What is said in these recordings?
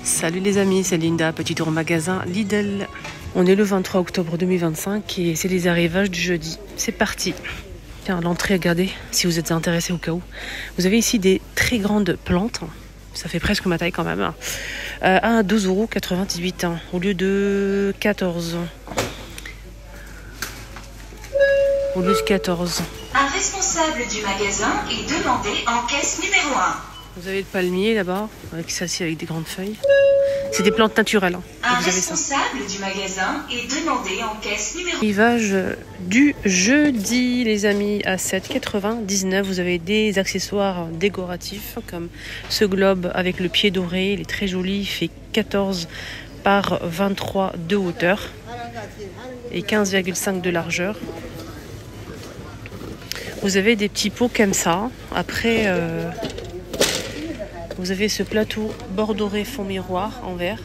Salut les amis, c'est Linda, petit tour magasin Lidl. On est le 23 octobre 2025 et c'est les arrivages du jeudi. C'est parti. Tiens, l'entrée, regardez, si vous êtes intéressé au cas où. Vous avez ici des très grandes plantes. Ça fait presque ma taille quand même. À 12,98 € au lieu de 14. Au lieu de 14. Un responsable du magasin est demandé en caisse numéro 1. Vous avez le palmier là-bas, avec celle-ci avec des grandes feuilles. C'est des plantes naturelles. Un vous avez ça. responsable du magasin est demandé en caisse numéro 1. Arrivage du jeudi, les amis, à 7,99 €. Vous avez des accessoires décoratifs comme ce globe avec le pied doré. Il est très joli. Il fait 14 par 23 de hauteur et 15,5 de largeur. Vous avez des petits pots comme ça. Après, vous avez ce plateau bord doré fond miroir en verre.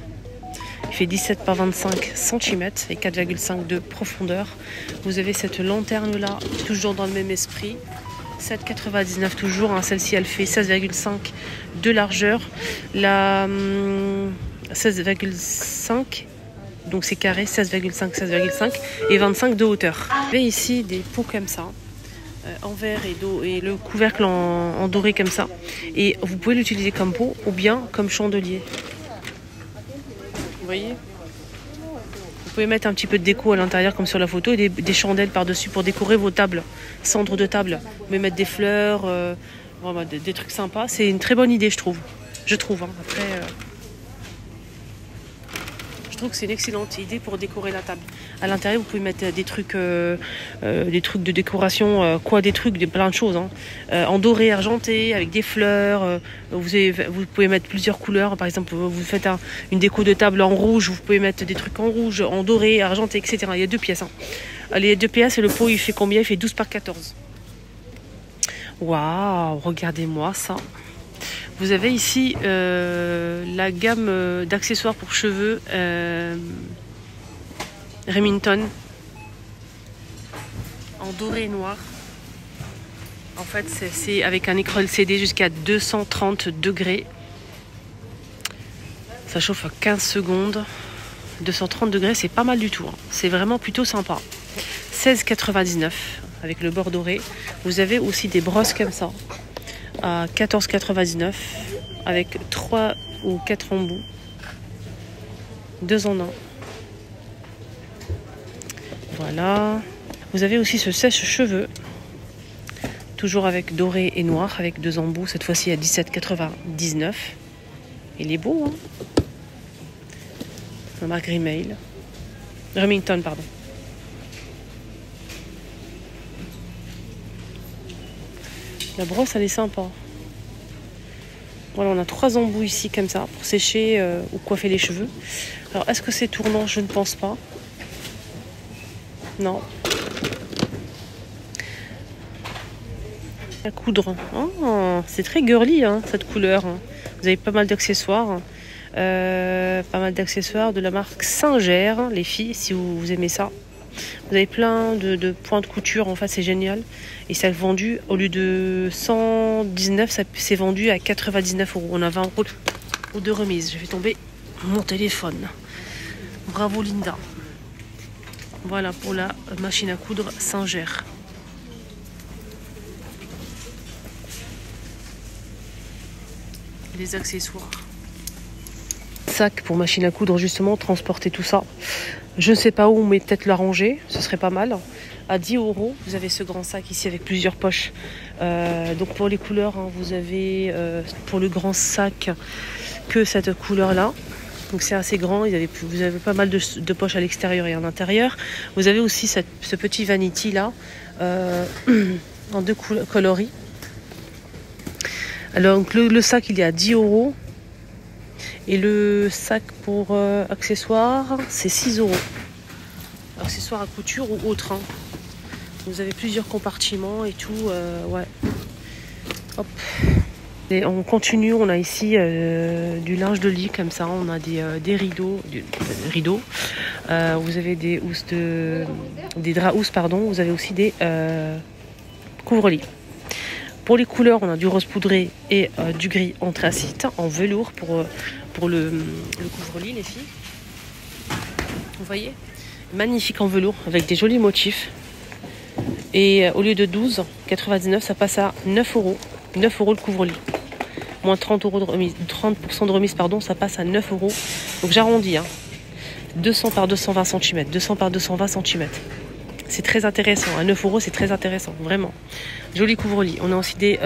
Il fait 17 par 25 cm et 4,5 de profondeur. Vous avez cette lanterne là, toujours dans le même esprit. 7,99 toujours. Celle-ci, elle fait 16,5 de largeur. La 16,5, donc c'est carré, 16,5 et 25 de hauteur. Vous avez ici des pots comme ça. En verre et le couvercle en doré comme ça, et vous pouvez l'utiliser comme pot ou bien comme chandelier. Vous voyez, vous pouvez mettre un petit peu de déco à l'intérieur comme sur la photo et des chandelles par dessus pour décorer vos tables, centres de table. Vous pouvez mettre des fleurs, vraiment des trucs sympas. C'est une très bonne idée, je trouve. Après, je trouve que c'est une excellente idée pour décorer la table. À l'intérieur, vous pouvez mettre des trucs de décoration, plein de choses. En doré argenté, avec des fleurs. Vous pouvez mettre plusieurs couleurs. Par exemple, vous faites une déco de table en rouge, vous pouvez mettre des trucs en rouge, en doré, argenté, etc. Il y a 2 pièces. Les 2 pièces, et le pot, il fait combien? Il fait 12 par 14. Waouh, regardez-moi ça. Vous avez ici la gamme d'accessoires pour cheveux Remington en doré et noir. En fait, c'est avec un écran LCD jusqu'à 230 degrés. Ça chauffe à 15 secondes. 230 degrés, c'est pas mal du tout. C'est vraiment plutôt sympa. 16,99 avec le bord doré. Vous avez aussi des brosses comme ça à 14,99 avec 3 ou 4 embouts, 2 en 1. Voilà. Vous avez aussi ce sèche-cheveux, toujours avec doré et noir, avec 2 embouts, cette fois-ci à 17,99. Il est beau, hein. La marque Remington, pardon. La brosse, elle est sympa. Voilà, on a 3 embouts ici comme ça pour sécher ou coiffer les cheveux. Alors, est-ce que c'est tournant? Je ne pense pas. Non. À coudre. Oh, c'est très girly, hein, cette couleur. Vous avez pas mal d'accessoires. Pas mal d'accessoires de la marque Singer, les filles, si vous aimez ça. Vous avez plein de points de couture, en fait, c'est génial. Et ça est vendu, au lieu de 119, c'est vendu à 99 €. On a 20 € de remise. Je vais tomber mon téléphone. Bravo Linda. Voilà pour la machine à coudre Singer. Les accessoires. Sac pour machine à coudre, justement, transporter tout ça. Je ne sais pas où, mais peut-être l'arranger, ce serait pas mal. À 10 €, vous avez ce grand sac ici avec plusieurs poches. Donc pour les couleurs, vous avez pour le grand sac que cette couleur-là. Donc c'est assez grand, vous avez pas mal de poches à l'extérieur et à l'intérieur. Vous avez aussi ce petit vanity là, en 2 coloris. Alors donc, le sac il est à 10 €. Et le sac pour accessoires, c'est 6 €. Accessoires à couture ou autre. Vous avez plusieurs compartiments et tout. Ouais. Hop. Et on continue, on a ici du linge de lit comme ça. On a des rideaux. Vous avez des draps housses, pardon. Vous avez aussi des couvre-lits. Pour les couleurs, on a du rose poudré et du gris anthracite en velours pour le couvre-lit, les filles. Vous voyez, magnifique en velours avec des jolis motifs. Et au lieu de 12,99, ça passe à 9 euros. 9 euros le couvre-lit. Moins 30 euros de remise, 30% de remise, pardon, ça passe à 9 euros. Donc j'arrondis, hein. 200 par 220 cm. 200 par 220 cm. C'est très intéressant. À 9 euros, c'est très intéressant, vraiment. Joli couvre-lit. On a aussi des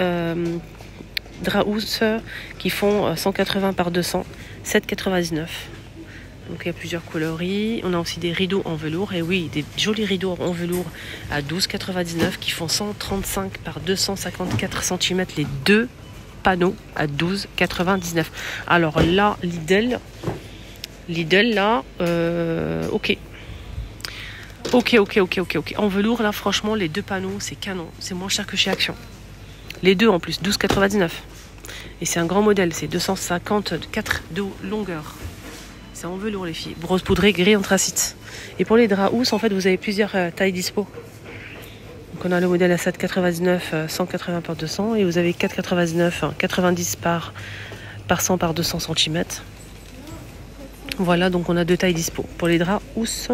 draps qui font 180 par 200, 7,99. Donc il y a plusieurs coloris. On a aussi des rideaux en velours. Et oui, des jolis rideaux en velours à 12,99 qui font 135 par 254 cm les deux panneaux à 12,99. Alors là, Lidl là, ok. Ok. En velours, là, franchement, les deux panneaux, c'est canon. C'est moins cher que chez Action. Les deux en plus, 12,99. Et c'est un grand modèle, c'est 254 de longueur. C'est en velours, les filles. Rose poudrée, gris anthracite. Et pour les draps housses, en fait, vous avez plusieurs tailles dispo. Donc on a le modèle à 7,99, 180 par 200. Et vous avez 4,99, 90 par 100 par 200 cm. Voilà, donc on a deux tailles dispo. Pour les draps housses,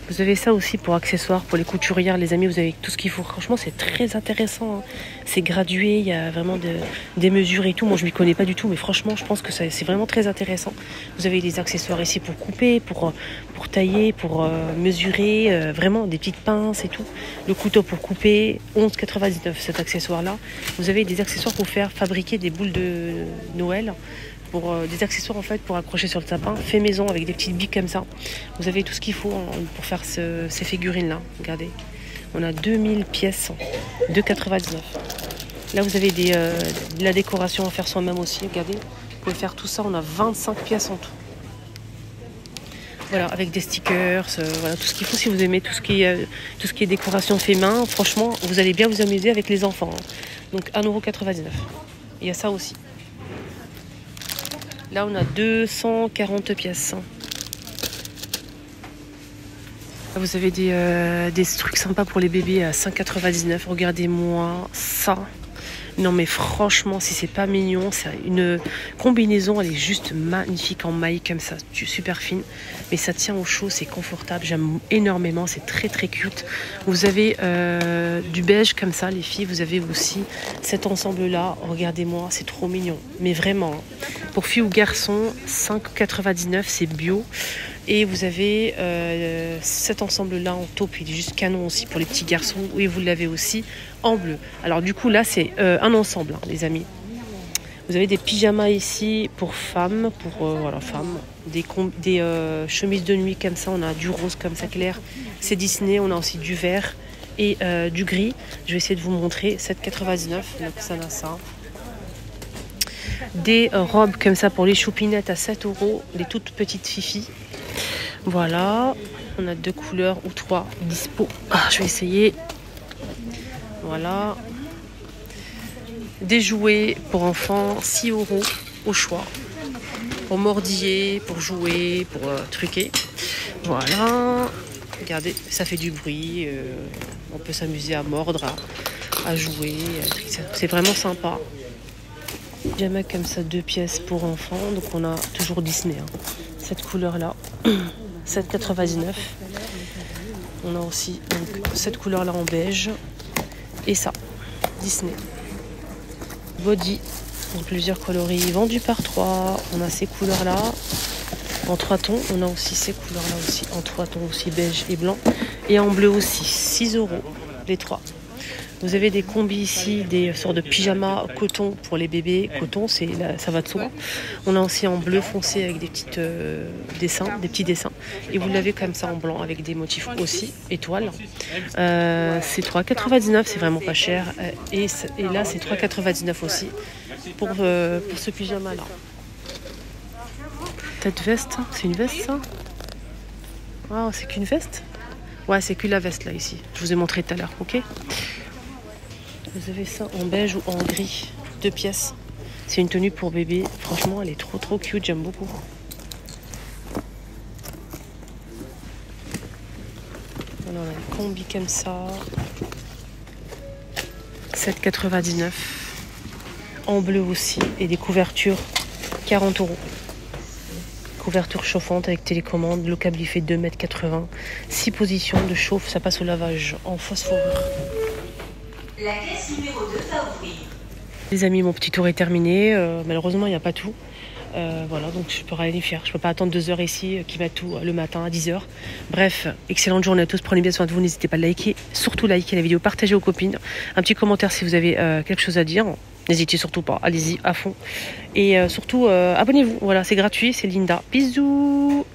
vous avez ça aussi pour accessoires, pour les couturières, les amis, vous avez tout ce qu'il faut. Franchement, c'est très intéressant, hein. C'est gradué, il y a vraiment des mesures et tout. Moi, je ne m'y connais pas du tout, mais franchement, je pense que c'est vraiment très intéressant. Vous avez des accessoires ici pour couper, pour tailler, pour mesurer, vraiment des petites pinces et tout. Le couteau pour couper, 11,99 cet accessoire-là. Vous avez des accessoires pour faire fabriquer des boules de Noël. Pour des accessoires en fait pour accrocher sur le sapin, fait maison avec des petites billes comme ça. Vous avez tout ce qu'il faut pour faire ces figurines là. Regardez, on a 2000 pièces, 2,99. Là vous avez de la décoration à faire soi-même aussi. Regardez, vous pouvez faire tout ça. On a 25 pièces en tout. Voilà, avec des stickers, voilà tout ce qu'il faut si vous aimez tout ce qui est décoration fait main. Franchement, vous allez bien vous amuser avec les enfants. Hein. Donc 1,99 €. Il y a ça aussi. Là, on a 240 pièces. Là, vous avez des trucs sympas pour les bébés à 5,99 €. Regardez-moi ça. Non, mais franchement, si c'est pas mignon, c'est une combinaison. Elle est juste magnifique en maille comme ça, super fine. Mais ça tient au chaud, c'est confortable. J'aime énormément, c'est très très cute. Vous avez du beige comme ça, les filles. Vous avez aussi cet ensemble-là. Regardez-moi, c'est trop mignon. Mais vraiment, hein. Pour filles ou garçons, 5,99 €, c'est bio. Et vous avez cet ensemble-là en taupe, il est juste canon aussi pour les petits garçons. Et vous l'avez aussi en bleu. Alors du coup, là, c'est un ensemble, hein, les amis. Vous avez des pyjamas ici pour femmes, voilà, femmes. Des chemises de nuit comme ça. On a du rose comme ça clair. C'est Disney. On a aussi du vert et du gris. Je vais essayer de vous montrer. 7,99 €. Donc ça a ça. Des robes comme ça pour les choupinettes à 7 €. Des toutes petites fifis. Voilà, on a 2 couleurs ou 3 dispo. Je vais essayer. Voilà. Des jouets pour enfants, 6 € au choix. Pour mordiller, pour jouer, pour truquer. Voilà. Regardez, ça fait du bruit. On peut s'amuser à mordre, à jouer. C'est vraiment sympa. Pyjama comme ça, 2 pièces pour enfants. Donc on a toujours Disney. Hein. Cette couleur-là. 7,99 €. On a aussi donc, cette couleur-là en beige. Et ça, Disney. Body, en plusieurs coloris, vendu par 3. On a ces couleurs-là en 3 tons. On a aussi ces couleurs-là aussi en 3 tons, aussi beige et blanc. Et en bleu aussi, 6 € les 3. Vous avez des combis ici, des sortes de pyjamas coton pour les bébés. Coton, ça va de soi. On a aussi en bleu foncé avec des petits dessins. Et vous l'avez comme ça en blanc avec des motifs aussi, étoiles. C'est 3,99 €, c'est vraiment pas cher. Et là, c'est 3,99 € aussi pour ce pyjama-là. Cette veste, c'est une veste ça? Ah, c'est qu'une veste? Ouais, c'est que la veste là ici. Je vous ai montré tout à l'heure, ok? Vous avez ça en beige ou en gris, 2 pièces. C'est une tenue pour bébé. Franchement, elle est trop trop cute, j'aime beaucoup. On a un combi comme ça. 7,99 €. En bleu aussi. Et des couvertures, 40 €. Couverture chauffante avec télécommande. Le câble il fait 2,80 m. 6 positions de chauffe. Ça passe au lavage en phosphore. La caisse numéro 2 va ouvrir. Les amis, mon petit tour est terminé. Malheureusement, il n'y a pas tout. Voilà, donc je peux rien y faire. Je peux pas attendre 2 heures ici, qui va tout le matin à 10 h. Bref, excellente journée à tous. Prenez bien soin de vous. N'hésitez pas à liker. Surtout liker la vidéo, partagez aux copines. Un petit commentaire si vous avez quelque chose à dire. N'hésitez surtout pas. Allez-y à fond. Et surtout, abonnez-vous. Voilà, c'est gratuit. C'est Linda. Bisous.